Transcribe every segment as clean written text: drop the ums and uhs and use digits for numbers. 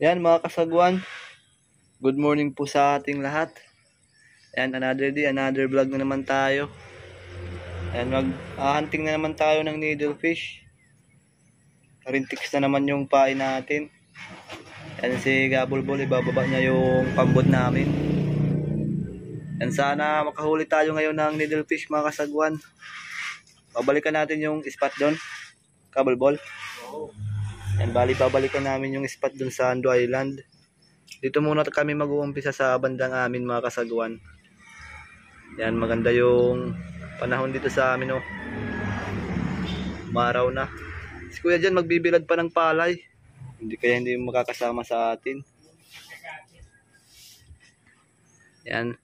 Yan mga kasagwan, good morning po sa ating lahat. Yan, another day, another vlog na naman tayo. Yan, mag-hunting na naman tayo ng needlefish. Rintiks na naman yung pain natin. Yan si Gabulbol, ibababa niya yung pambot namin. Yan, sana makahuli tayo ngayon ng needlefish mga kasagwan. Babalikan natin yung spot doon, Gabulbol. Yan, babalikan namin yung spot doon sa Ando Island. Dito muna kami mag-uumpisa sa bandang amin mga kasagwan. Yan, maganda yung panahon dito sa amin, oh. Maraw na. Si Kuya dyan magbibilad pa ng palay. Hindi makakasama sa atin. Yan.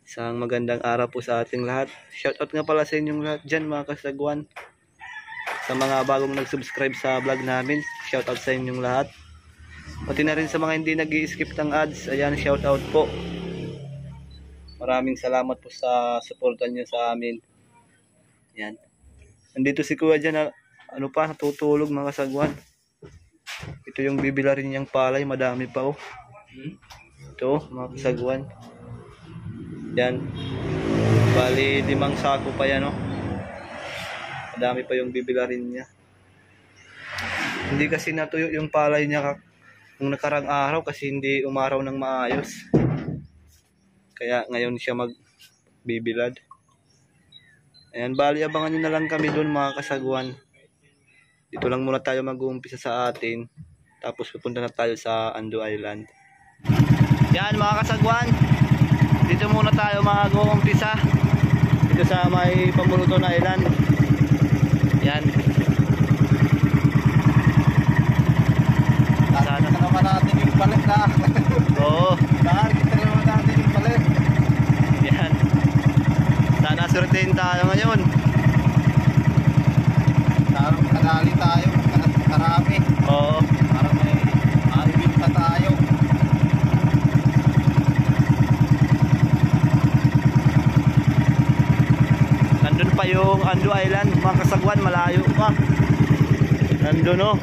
Isang magandang araw po sa ating lahat. Shoutout nga pala sa inyong lahat dyan mga kasagwan. Sa mga bagong nag-subscribe sa vlog namin, shoutout sa inyong lahat. Pati na rin sa mga hindi nag-i-skip ng ads, ayan, shoutout po. Maraming salamat po sa suportan nyo sa amin. Yan. Nandito si Kuya dyan, natutulog mga kasagwan. Ito yung bibilarin niyang palay, madami pa, oh. Ito, mga kasagwan. Yan. Bali, 5 sako pa yan, oh. Madami pa yung bibilarin niya. Hindi kasi natuyo yung palay niya nung nakarang araw kasi hindi umaraw ng maayos. Kaya ngayon siya magbibilad. Ayan, bali abangan nyo na lang kami doon mga kasagwan. Dito lang muna tayo mag-uumpisa sa atin. Tapos pupunta na tayo sa Ando Island. Yan mga kasagwan. Dito muna tayo mag-uumpisa. Dito sa may Pambuluton Island. Yan. Sana naman natin yung palit na. Oo. Nakakita naman natin yung palit. Yan. Sana surtein tayo ngayon. Sana kadali tayo. Karami. Oo. Para may alibin pa tayo. Nandun pa yung Ando Island, mga kasagwan, malayo pa. Nandun, oh.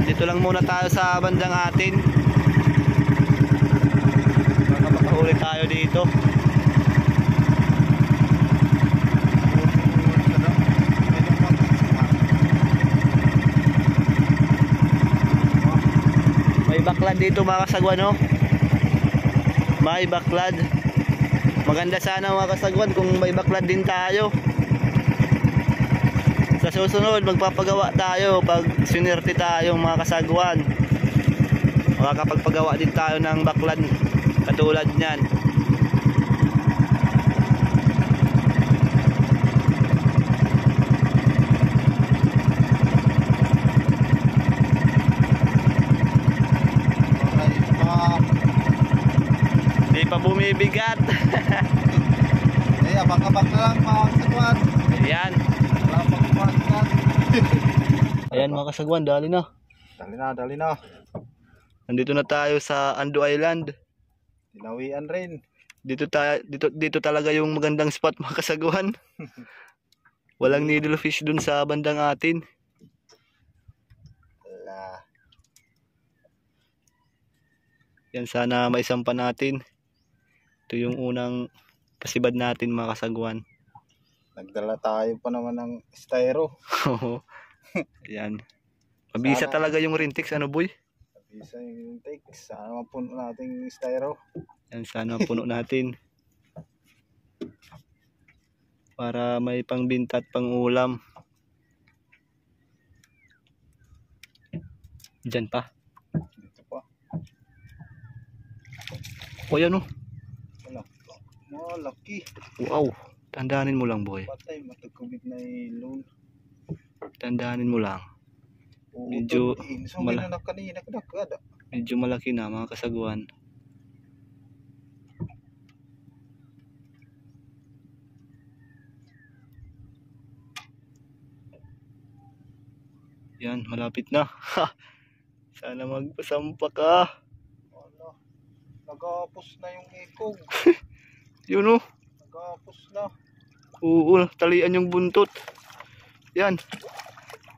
Dito lang muna tayo sa bandang atin. Baka makahuli tayo dito. May baklad dito mga kasagwan, oh. May baklad. Maganda sana mga kasagwan kung may baklad din tayo. Sa susunod magpapagawa tayo pag sinerte tayo mga kasagwan. Makakapagpagawa din tayo ng baklad katulad niyan. Hindi pa bumibigat. Abang-abang na lang mga kasagwan. Ayan. Wala pang kumakas. Ayan mga kasagwan, dali na. Dali na. Nandito na tayo sa Ando Island. Tinawian rin. Dito talaga yung magandang spot mga kasagwan. Walang needlefish dun sa bandang atin. Wala. Yan, sana maisampa natin. Ito yung unang pasibad natin mga kasagwan. Nagdala tayo pa naman ng styro. Yan. Mabisa talaga yung rintiks, ano boy? Mabisa yung takes. Sana mapuno natin yung styro. Yan, sana puno natin. Para may pangbinta at pangulam. Diyan pa. Dito pa. O yan, oh. Wala. Malaki. Wow. Tandaanin mo lang boy. Patay, matagkubit na ilon. Tandaanin mo lang. Medyo kanina kadakada. Medyo malaki na mga kasagwan. Yan, malapit na. Sana magpasampa ka. Wala. Nagapos na yung ikog. Yun, oh. Nagapos na. Oo, talian yung buntot. Yan.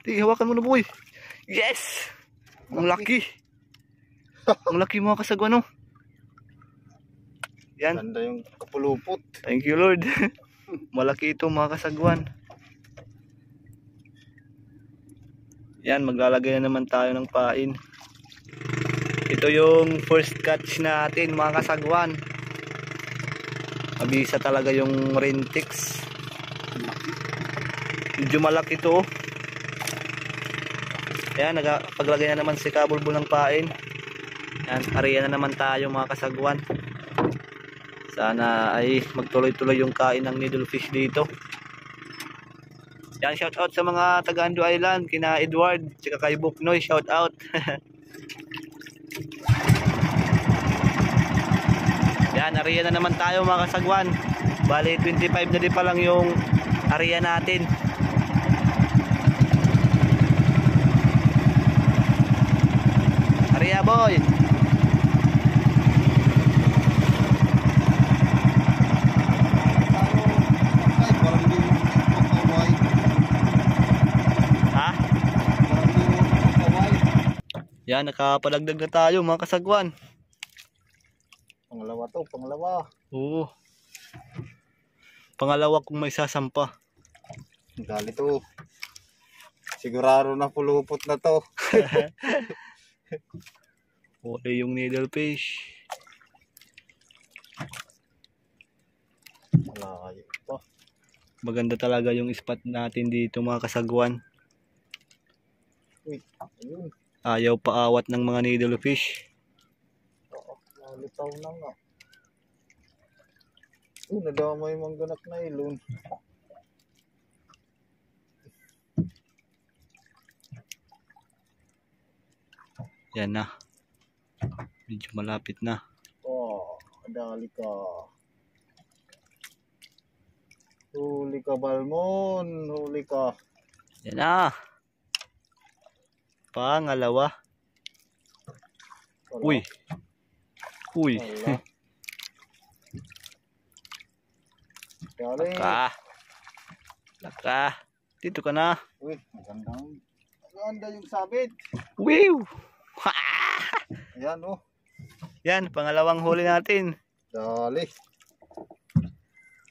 Sige, hawakan mo na boy. Yes! Ang laki. Ang laki mga kasagwan, no? Yan. Ganda yung kapulupot. Thank you Lord. Malaki ito mga kasagwan. Yan, maglalagay na naman tayo ng pain. Ito yung first catch natin mga kasagwan. Mabisa talaga yung Rentix. Medyo malaki ito. Ayan, paglagay na naman si Kabulbul ng pain. Ayan, ariya na naman tayo mga kasagwan. Sana ay magtuloy-tuloy yung kain ng needlefish dito. Yan, shout out sa mga taga Ando Island, kina Edward, tsaka kay Buknoy, shout out. Yan, ariya na naman tayo mga kasagwan. Bali 25 na din pa lang yung ariya natin. Ariya boy. Ha? Yan, nakapadagdag na tayo mga kasagwan. Pangalawa to, pangalawa. Oo. Pangalawa kung may sasampa. Dali to. Sigurado na pulupot na to. Okay yung needlefish. Malayo pa. Maganda talaga yung spot natin dito mga kasagwan. Uy, ayun. Ayaw paawat ng mga needlefish. Oo, nalitaw na nga. Nadamay mang ganak na ilon. Yan na. Medyo malapit na. Oh, dali ka. Huli ka, Balmon. Huli ka. Yan na. Pangalawa. Wala. Uy. Uy. Wala. Dali. Laka. Laka. Dito ka na. Uy, magandang. Maganda yung sabit. Wow. Ayan, oh. Yan, pangalawang huli natin. Dali.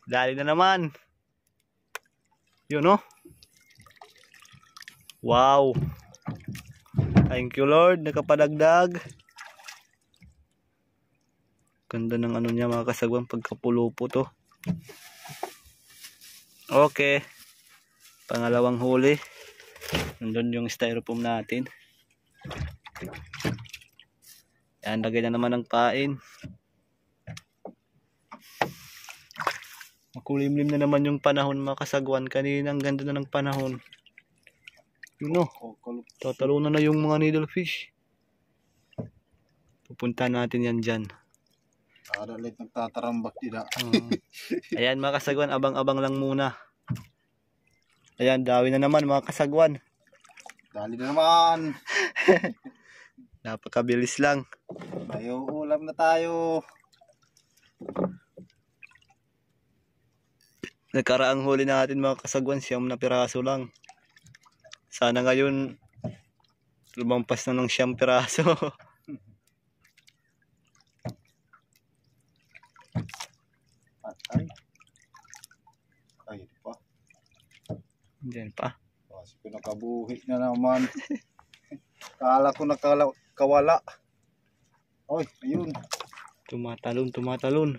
Dali na naman. Yun, oh. Wow. Thank you Lord, nakapadagdag. Ganda ng ano niya mga kasagwan, pagkapulopo to. Okay. Pangalawang huli. Nandun yung styrofoam natin. Yan, lagay na naman ng pain. Makulimlim na naman yung panahon mga kasagwan. Kanina ang ganda na ng panahon. Yun o. Tatalunan na yung mga needlefish. Pupunta natin yan dyan. Adalit nagtatarambak dila. Ayan mga kasagwan, abang-abang lang muna. Ayan, dawi na naman mga kasagwan. Dali na naman. Napakabilis lang. Tayo ulam na tayo. Nagkaraang huli natin mga kasagwan, 9 na piraso lang. Sana ngayon lumampas na ng 9 piraso. Patay. Ay pa. Diyan pa. Kasi pinakabuhi na naman. Kala ko nakawala. Oy, ayun. Tumatalon, tumatalon.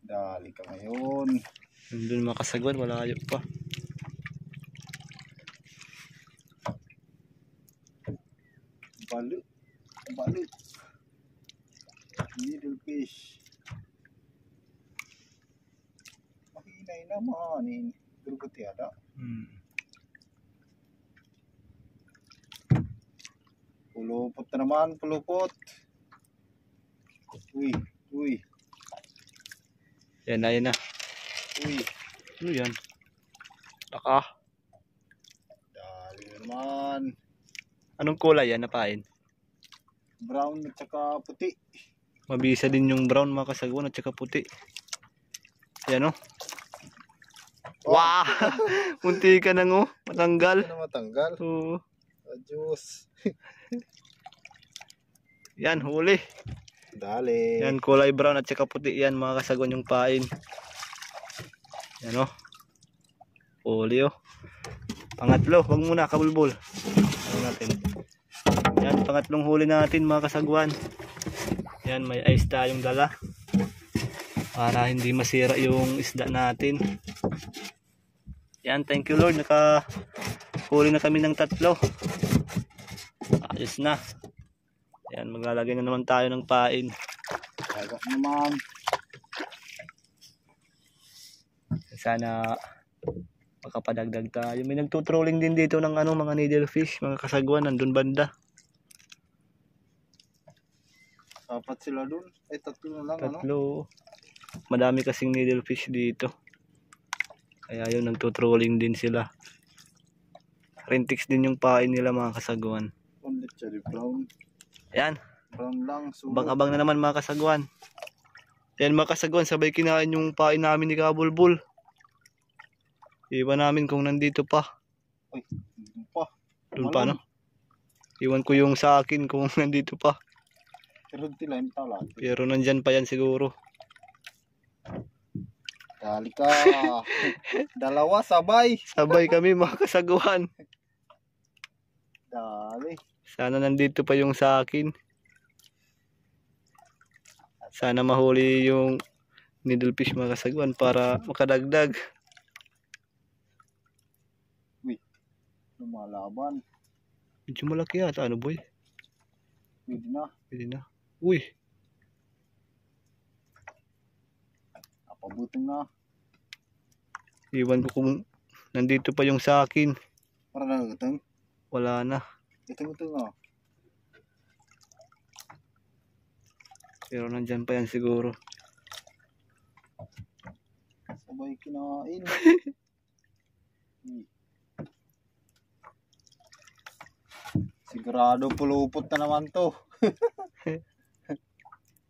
Dali ka ngayon. Nandun mga kasagwan, malayo pa. Balut. Balut. Needlefish. Mahinay naman. Pero tiada. Pulupot na naman, pulupot. Uy, uy, Yan na, yan na. uy. Ano yan? Laka. Dali na naman. Anong kulay yan, napain? Brown at saka puti. Mabisa din yung brown mga kasagwan at saka puti. Yan o. Wow! Munti ka nang matanggal. Hindi na matanggal. Oo. Diyos. Yan, huli. Dali. Yan, kulay brown at saka puti yan mga kasagwan yung pain. Yan huli Pangatlo, wag muna kabulbol. Ano natin. Yan, pangatlong huli natin mga kasagwan. Yan, may ice tayong dala. Para hindi masira yung isda natin. Yan, thank you Lord. Nakahuli na kami ng 3. Ayos na. Yan, maglalagay na naman tayo ng pain. Agak naman. Sana makapadagdag tayo. May nagtutrolling din dito ng mga needlefish, mga kasagwan, nandun banda. Apat sila dun. Ay, 3 na lang. 3. Madami kasing needlefish dito. Kaya yun, nagtutrolling din sila. Rintix din yung pain nila mga kasagwan. Only cherry brown. Ayan, Brown lang. abang-abang na naman mga kasagwan. Yan mga kasagwan, sabay kinain yung pain namin ni Kabulbul. Iwan namin kung nandito pa. Uy, hindi pa. Doon pa Iwan ko yung sa akin kung nandito pa. Pero tila yung talat. Pero nandyan pa yan siguro. Dali ka. Dalawa sabay. Sabay kami mga kasagwan. Dali. Sana nandito pa yung sa akin. Sana mahuli yung needlefish mga kasagwan para makadagdag. Lumalaban. Medyo malaki yata. Ano boy? Pwede na. Pwede na. Uy. Napabuting na. Iwan ko kung nandito pa yung sa akin. Para na gatang. Wala na. Gatang nga. Pero nandyan pa yan siguro. Sabay kinain. Sigurado pulupot na naman to.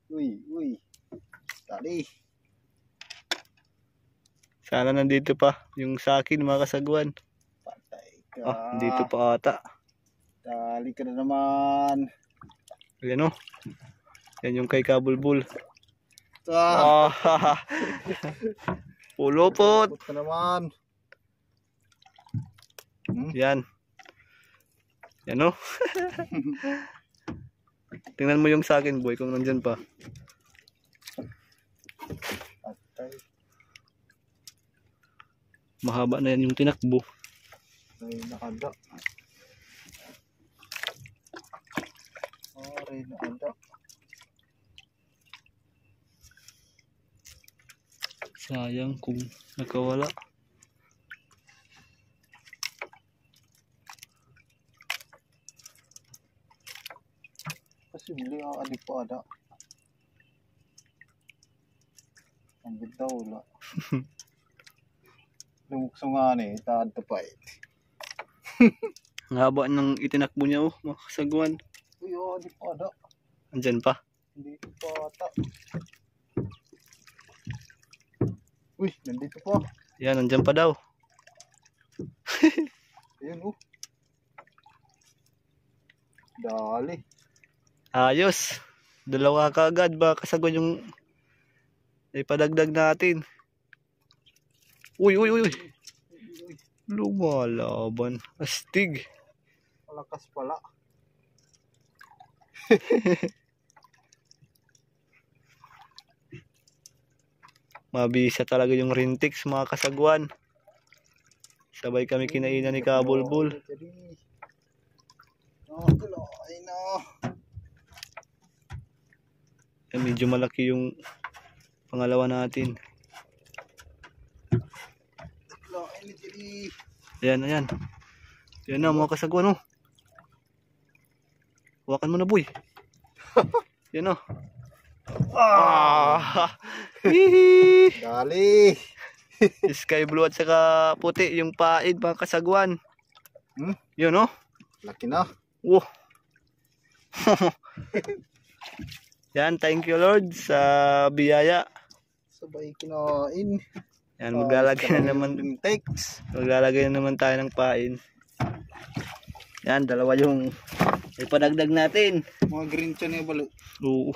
Uy. Dali. Sana nandito pa yung sa akin mga kasagwan. Patay ka. Dito pa ata. Dali ka na naman. Ayan Yan yung kay Kabulbul. Ah. Pulupot. Pulupot ka naman. Yan. Yan Tingnan mo yung sa akin boy kung nandyan pa. Patay. Mahaba na yan yung tinakbo. Ay, nakada. Ay, nakada. Sayang kung nakawala. Kasi bili ang adik pa ada. Ang bitaw wala. Lumukso nga ni, taad to pa eh. Ang haba ng itinakbo niya mga kasagwan. Uy, adik pa ada. Andyan pa. Nandito pa ata. Uy, nandito pa. Yan, nandyan pa daw. Ayun Dali. Ayos. 2 kaagad ba kasagwan yung ipadagdag natin. Uy. Lumalaban. Astig. Malakas pala. Mabisa talaga yung Rintix mga kasagwan. Sabay kami kinainan ni Kabulbul. Ay na. Medyo malaki yung pangalawa natin. Ayan. Yan na mga kasagwan Hawakan mo na boy. Yan Dali. Sky blue at saka puti yung paid mga kasagwan. Yun Laki na. Wow. Yan, thank you Lord sa biyaya. Sabay kinain. Yan, maglalagay na naman. Maglalagay na naman tayo ng pain. Yan, dalawa yung ipadagdag natin. Mga green chan yung balo. Oo.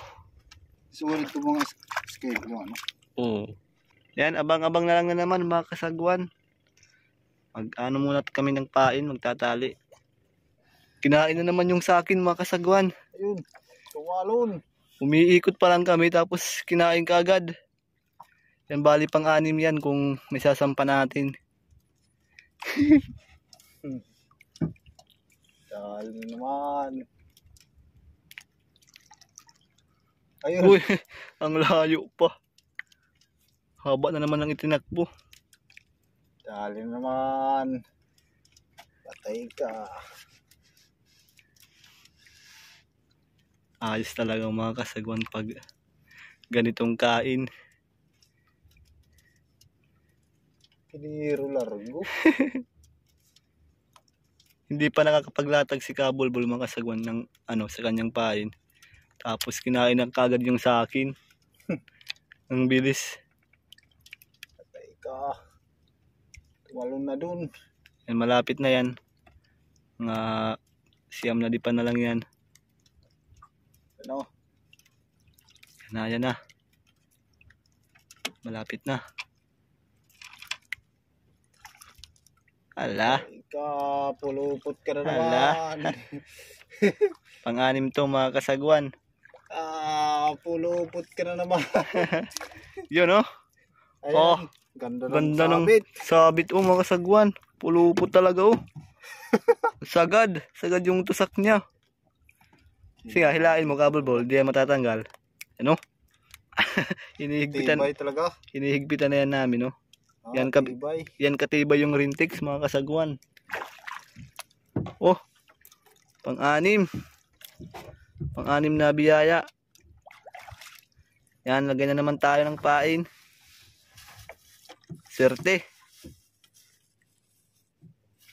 Sulit ko mga scale mo ano. Oo. Yan, abang-abang na lang na naman mga kasagwan. Mag-ano muna kami ng pain, magtatali. Kinain na naman yung sa akin mga kasagwan. Ayun, tumalon. Umiikot pa lang kami tapos kinain ka agad. Yan, bali pang-anim yan kung may sasampa natin. Dahil naman. Ayun. Uy, ang layo pa. Haba na naman ang itinakbo. Dahil naman. Patay ka. Ayos talaga mga kasagwan pag ganitong kain. Kiniro largo. Hindi pa nakakapaglatag si Kabulbul mga kasagwan ng sa kanyang pain. Tapos kinain na kagad yung sa akin. Ang bilis. Patay ka. Tumalon na dun. Yan, malapit na yan. Mga siyam na di pa na lang yan. Ano? Yan na. Malapit na. Ala. Ika, pulupot ka na Ala. naman. Pang-anim to mga kasagwan. Pulupot ka na naman. Yun oh. Ayan, Oh, ganda ganda ng ng sabit. sabit oh mga kasagwan. Pulupot talaga oh. Sagad yung tusak niya. Sige, hilain mo Kabulbul, di yan matatanggal. Ano? Hinihigpitan. Tibay talaga. Hinihigpitan na yan namin oh. Yan, Tibay. Yan katibay yung rintex mga kasagwan. Oh. Pang-anim. Pang-anim na biyaya. Yan, lagay na naman tayo ng pain. Serte.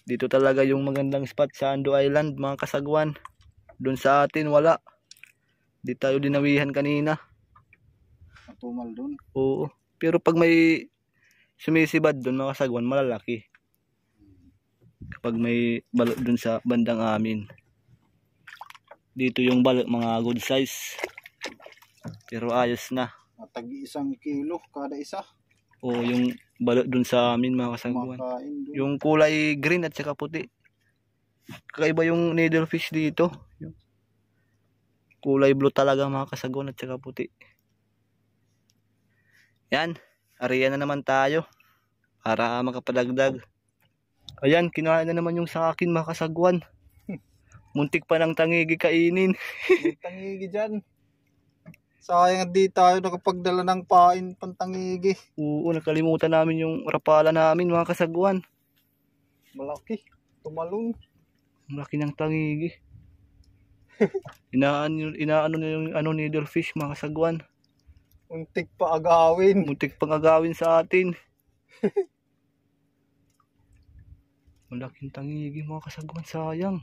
Dito talaga yung magandang spot sa Ando Island mga kasagwan. Doon sa atin wala. Di tayo dinawihan kanina. Matumal dun. Oo. Pero pag may sumisibad doon mga kasagwan, malalaki. Kapag may balot doon sa bandang amin. Dito yung balot mga good size. Pero ayos na. Matagi 1 kilo kada isa. O yung balot dun sa amin mga kasagwan. Makain dun. Yung kulay green at saka puti. Kakaiba yung needlefish dito. Yung kulay blue talaga mga kasagwan at saka puti. Yan. Ariyan na naman tayo. Para makapadagdag. Ayan. Kinain na naman yung sa akin mga kasagwan. Muntik pa ng tangigi kainin. May tangigi dyan. Sayang di tayo nakapagdala ng pain pantangigi. Oo, nakalimutan namin yung rapala namin mga kasagwan. Malaki. Tumalon. Malaki ng tangigi. Inaano na yung needlefish mga kasagwan. Untik pa agawin. Muntik pang agawin sa atin. Malaking tangigi mga kasagwan, sayang.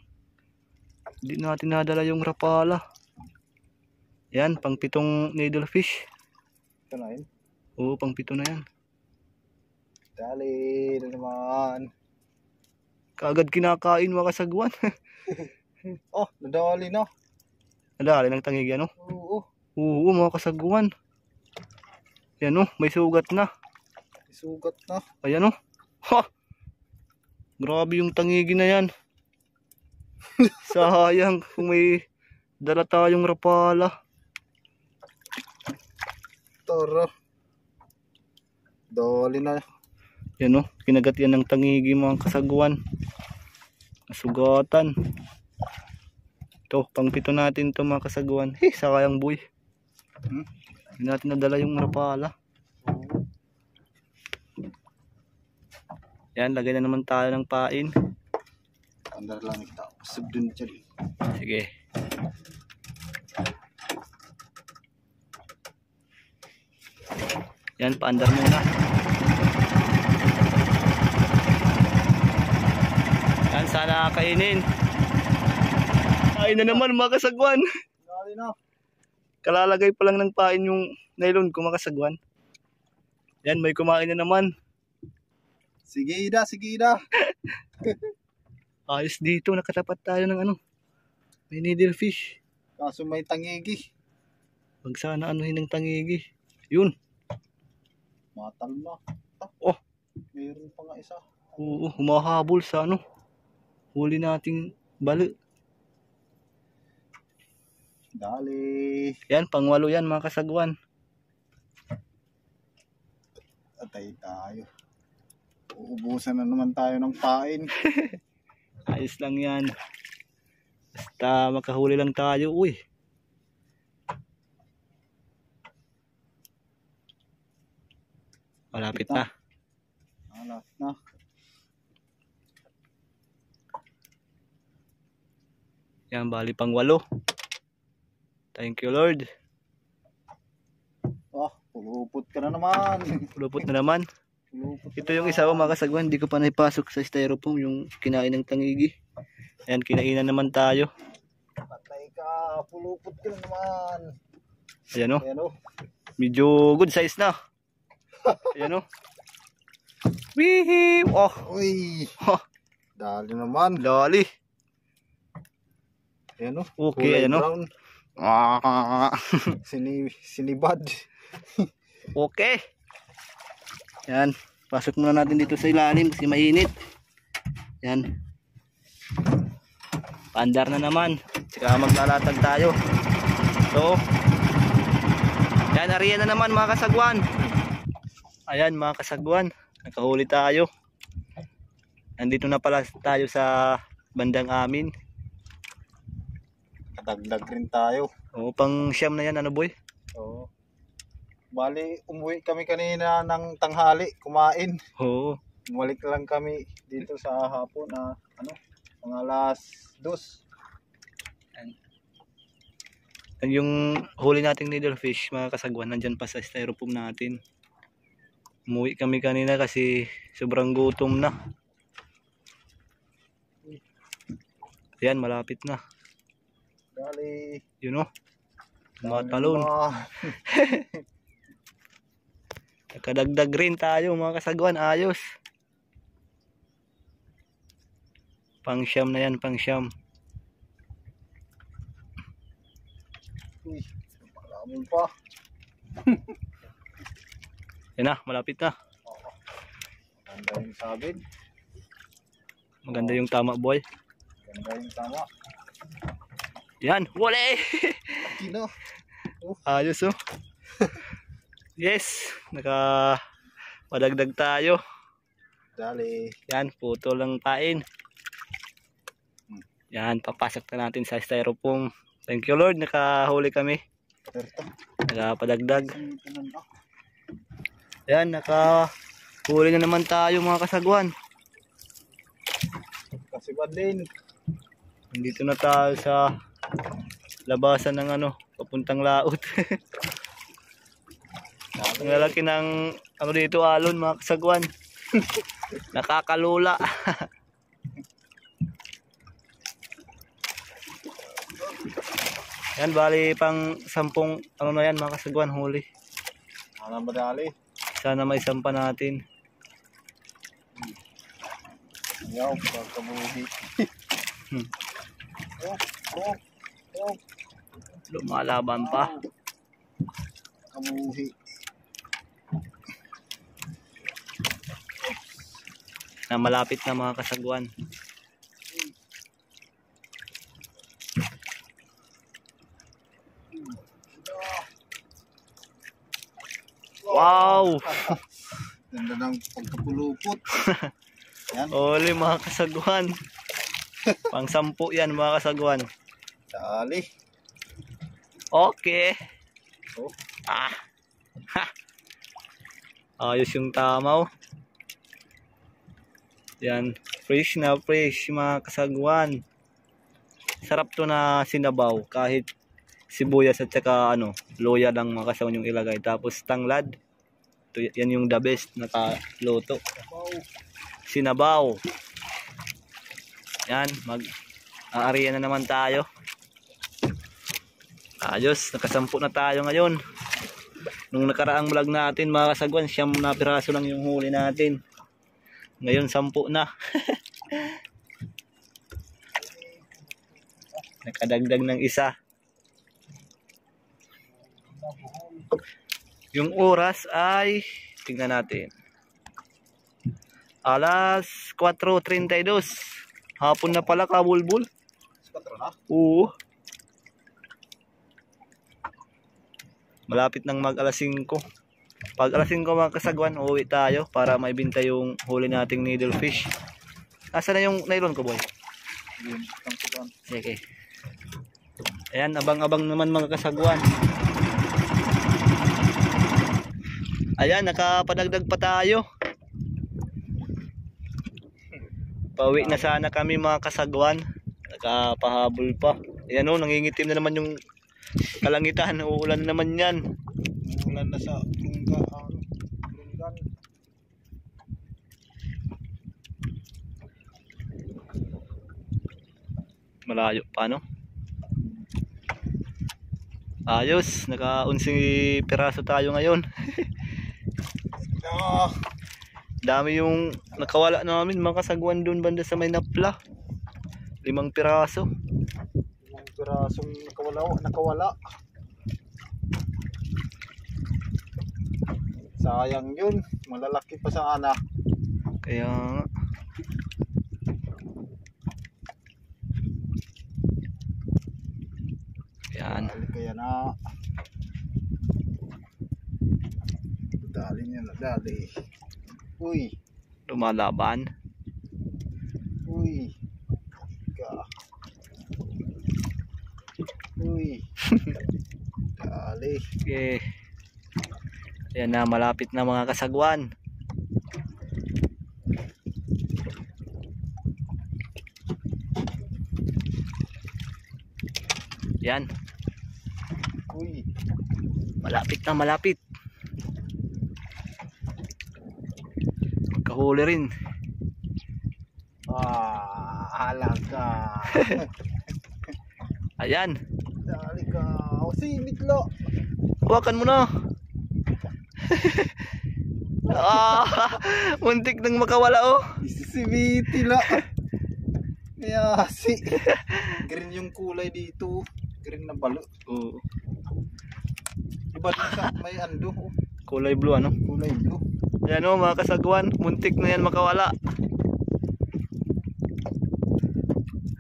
Hindi natin nadala yung rapala. Yan, pang 7 needlefish. Ito na yun. Oo, pang 7 na yan. Dali na naman. Kaagad kinakain mga kasagwan. Oh, nadali na. Nadali ng tangigi ano? Oo. Oo mga kasagwan. Yan oh, may sugat na. Sugat na. Ayan oh. Ha! Grabe yung tangigi na yan. Sayang kung may dala tayong rapala. Tara. Dali na. Yan oh, kinagat yan ng tangigi mga kasagwan. Nasugatan. Ito, pang 7 natin to mga kasagwan. Sayang boy. Hindi natin nadala yung rapala. Yan, lagay na naman tayo ng pain. Andar lang kita. Subdun dyan. Sige. Yan, paandar muna. Yan, sana kainin. Kain na naman mga kasagwan. Dali na. Kalalagay pa lang ng pain yung nylon ko mga kasagwan. Yan, may kumain na naman. Sige da, sige da. Ayos dito, nakatapat tayo ng ano. May needlefish. Kaso may tangigi. Wag sana anuhin ng tangigi. Yun. Matal na. Oh. Mayroon pa nga isa. Oo, humahabol sa ano. Huli nating bali. Dali. Yan, pangwalo yan mga kasagwan. Atay tayo. Uubusan na naman tayo ng pain. Ayos lang yan. Basta makahuli lang tayo. Uy. Malapit na. Malapit na. Yan, bali pangwalo. Thank you Lord. Oh, pulupot ka na naman. Lupot na naman. Pulupot Ito yung isa ko mga kasagwan. Hindi ko pa naipasok sa styrofoam yung kinain ng tangigi. Ayan, kinainan naman tayo. Patay ka. Pulupot ka na naman. Ayan o. Ayan o. Medyo good size na. Ayan o. Wihee! Oh! Uy. Oh! Dali naman. Dali! Ayan o. Okay, ayan o. Brown. Sinibad. Okay. Yan. Pasok muna natin dito sa ilalim kasi mainit. Yan. Pandar na naman. Tsaka maglalatag tayo. So. Yan, ariyan na naman mga kasagwan. Ayan mga kasagwan. Nakahuli tayo. Nandito na pala tayo sa bandang amin. Kadagdag rin tayo. O, pang siyam na yan, ano boy? Oo. Bali, umuwi kami kanina ng tanghali, kumain. Oo. Bumalik lang kami dito sa hapon na mga alas 2. Yung huli nating needlefish, mga kasagwan, nandyan pa sa styrofoam natin. Umuwi kami kanina kasi sobrang gutom na. Ayan, malapit na. Dali. Yun o. Tumatalon. Nakadagdag rin tayo mga kasagwan. Ayos. Pang siyam na yan, pang siyam. Uy, maraming pa. Yan na, malapit na. Maganda yung sabit. Maganda yung tama boy. Maganda yung tama. Yan, wala. Kino. Ayos oh. Yes, padagdag tayo. Dali. Yan, puto lang pain. Yan, papasok na natin sa styrofoam. Thank you Lord, nakahuli kami. Nakapadagdag. Yan, nakahuli na naman tayo mga kasagwan. Kasi ba din? Nandito na tayo sa labasan ng papuntang laot. Ang lalaki ng dito alon mga kasagwan. Nakakalula. Yan, bali pang 10 na yan mga kasagwan huli. Ano ba dali? Sana may sampa natin. Ayaw, pagkabuhi. Lumalaban pa. Kabuhi. Na malapit na mga kasagwan. Wow! Ganda ng pagkapulupot. Yan. Oli mga kasagwan. Pang 10 yan mga kasagwan. Dali. Okay. Oh. Ah. Ha. Ayos yung tamaw. Yan. Fresh na fresh mga kasagwan. Sarap to na sinabaw. Kahit sibuyas at saka loya lang mga kasagwan yung ilagay. Tapos tanglad. Ito, yan yung the best na luto. Sinabaw. Yan. Mag-aariya na naman tayo. Ayos, nakasampu na tayo ngayon. Nung nakaraang vlog natin mga kasagwan, 9 na piraso lang yung huli natin. Ngayon 10 na. Nakadagdag ng isa. Yung oras ay tingnan natin. Alas 4:32. Hapon na pala kabulbul. 4 na? Oo. Malapit nang mag alas 5. Pag alas 5 mga kasagwan, uuwi tayo para maibenta yung huli nating needlefish. Asa na yung nylon ko, boy? Sige. Ayan, abang-abang naman mga kasagwan. Ayan, nakapadagdag pa tayo. Pauwi na sana kami mga kasagwan. Nakapahabol pa. Ayan o, nangingitim na naman yung kalangitan. Uulan na naman yan. Ulan na sa Lunggan. Malayo pa, no? Ayos, naka-11 piraso tayo ngayon. Dami yung nakawala namin mga kasagwan doon banda sa may napla. 5 piraso. 5 pirasong nakawala. Sayang yun. Malalaki pa sa anak. Kaya nga. Yan. Kaya na. Dali niya na dali. Uy. Lumalaban. Uy. Uy. Dali. Okay. Ayan na, malapit na mga kasagwan. Yan. Uy. Malapit na, malapit. Kahuli rin. Alaga. Ayan. Dali ka. O singit lo. Hawakan mo na. Muntik nang makawala oh. Isisibiti la. Yasi. Green yung kulay dito. Green na balo. Oo. Iba din sa may ando. Kulay blue ano? Kulay blue. Ayan oh mga kasagwan. Muntik na yan makawala.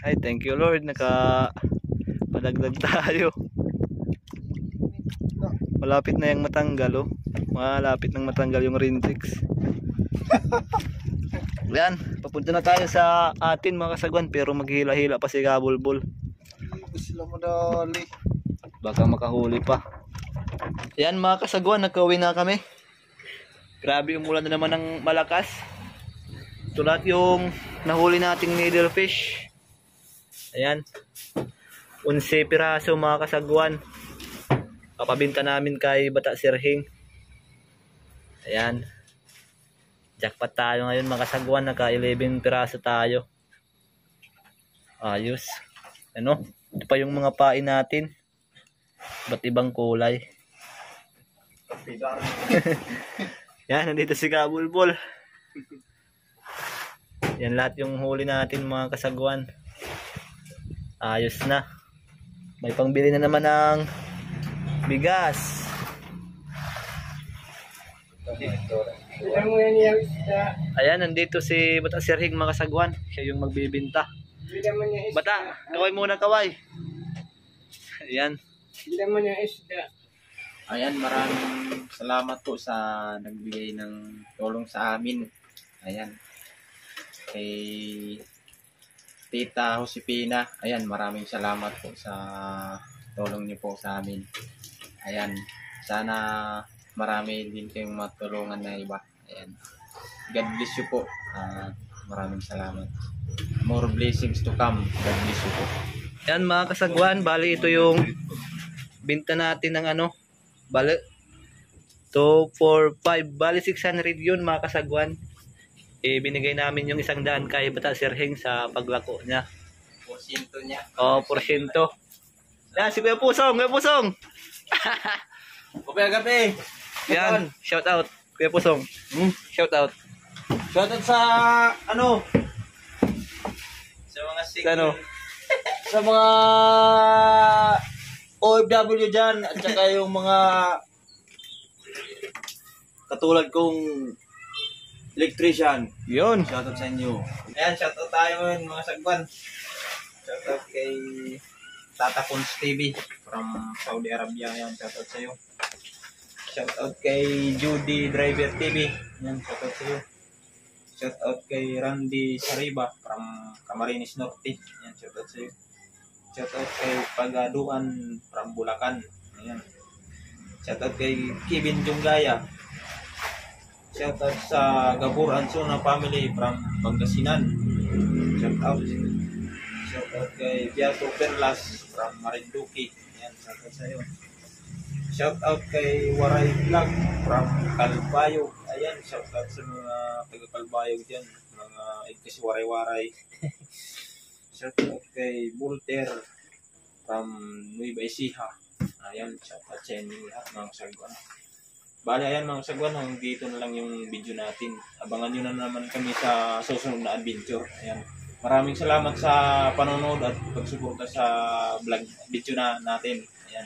Ay thank you Lord. Padagdag tayo. Malapit na yung matanggal oh. Malapit nang matanggal yung rintrix. Yan, papunta na tayo sa atin mga kasagwan pero maghila-hila pa si Kabulbul. Hindi sila madali. Baka makahuli pa. Yan mga kasagwan, nagkauwi na kami. Grabe yung ulan na naman ng malakas. Ito lahat yung nahuli nating needlefish. Ayan. 11 piraso mga kasagwan. Papabinta namin kay Bata Sirhing. Ayan. Jackpot tayo ngayon mga kasagwan. Naka 11 piraso tayo. Ayos. Ano? Ito pa yung mga pain natin. Ba't ibang kulay? Yan, nandito si Kabulbul. Yan lahat yung huli natin mga kasagwan. Ayos na. May pangbili na naman ng bigas. Ayan, nandito si Bata Sirhing mga kasagwan. Siya yung magbibinta. Bata, kaway muna kaway. Ayan. Ayan, maraming salamat po sa nagbigay ng tulong sa amin. Ayan. Kay Tita Josepina. Ayan, maraming salamat po sa tulong niyo po sa amin. Ayan. Sana marami din kayong matulungan na iba. Ayan. God bless you po. Maraming salamat. More blessings to come. God bless you po. Yan mga kasagwan, bali ito yung binta natin ng ano, bali 2, 4, 5, bali 600 yun mga kasagwan. Binigay namin yung 100 kay Bata Sirhing sa paglako niya. Porsyento niya. O, porsyento. Yan, si Kuya Pusong, Kuya Pusong. Kapag gabi. Yan, shout out, Kuya Pusong. Shout out. Shoutout sa ano? Sa mga Ano? sa mga OFW dyan at saka yung mga katulad kong electrician. Yun. Shoutout sa inyo. Ayan, shoutout tayo ngayon mga sagwan. Shoutout kay Tata Cons TV from Saudi Arabia. Ayan, shoutout sa iyo. Shoutout kay Judy Driver TV. Ayan, shoutout sa iyo. Shoutout kay Randy Sariba from Camarines Norte. Ayan, shoutout sa iyo. Shoutout kay Pagaduan from Bulacan. Ayan. Shoutout kay Kevin Junggaya. Shoutout sa Gabor Ansona family from Pangasinan. Shoutout. Shoutout kay Beato Perlas from Marinduque. Ayan, shoutout sa iyo. Shoutout kay Waray Vlog from Calbayo. Ayan, shoutout sa mga taga Calbayo dyan. Mga igkas waray-waray. Shoutout kay Volter from Nueva Ecija. Ayan, shoutout sa inyo lahat mga sagwan. Bale, ayan mga sagwan, hanggang dito na lang yung video natin. Abangan nyo na naman kami sa susunod na adventure. Ayan. Maraming salamat sa panonood at pagsuporta sa vlog video na natin. Ayan.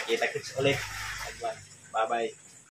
Kita-kits ulit. Sagwan. Bye-bye.